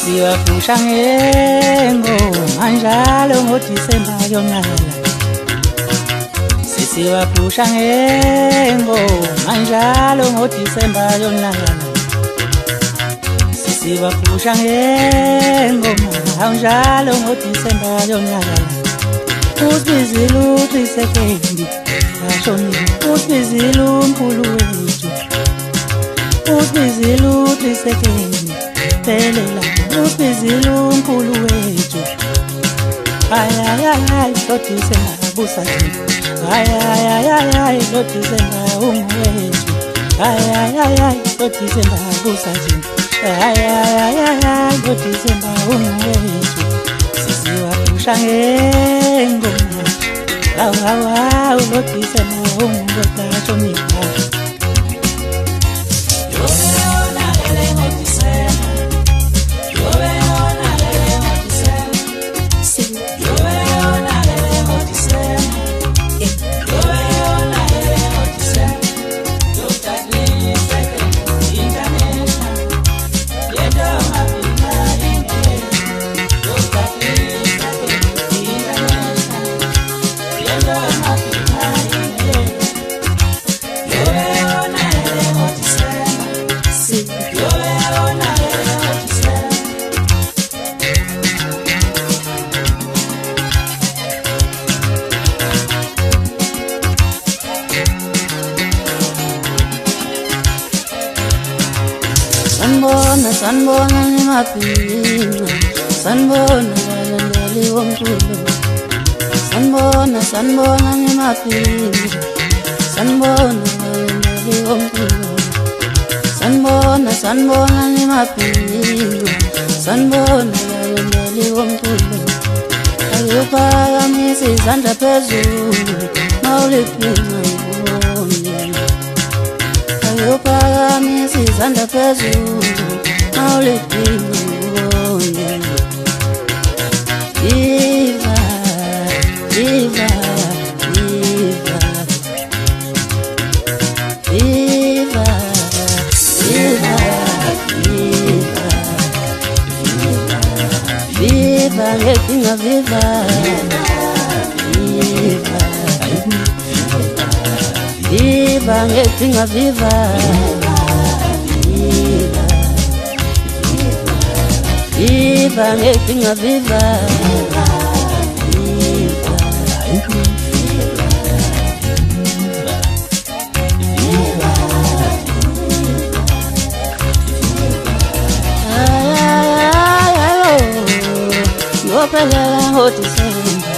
Sisi wapusha ngengo manjalo ngoDisemba yonyala. Sisi wapusha ngengo manjalo ngoDisemba yonyala. Sisi wapusha ngengo manjalo ngoDisemba yonyala. Usizilu trisekendi ashoni usizilu mkhulu wethu. Usizilu trisekendi Telela usizilu mkhulu wethu. Ay ngoDisemba busathi. Ay ngoDisemba ungwethu. Ay ngoDisemba busathi. Ay ngoDisemba ungwethu. Sisi wapusha ngengoma. ngoDisemba ungwethu. Sanbona ni mapinga, sanbona walandeli womkhulu. Sanbona ni mapinga, sanbona walandeli womkhulu. Sanbona ni mapinga, sanbona walandeli womkhulu. Ayuphakamisa izandla phezulu, mawuliphinga ngibone. Ayuphakamisa izandla phezulu, mawuliphinga ngibone. Viva, viva, viva. Viva, viva, viva. Viva, ngekinga viva. Viva, viva, ngekinga viva. Viva, ngekinga viva. Ngophelela ngoDisemba.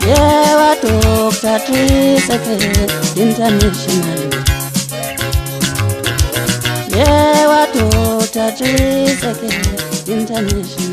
Yewa Dr. Trisekedi International. Yewa Dr. Trisekedi International.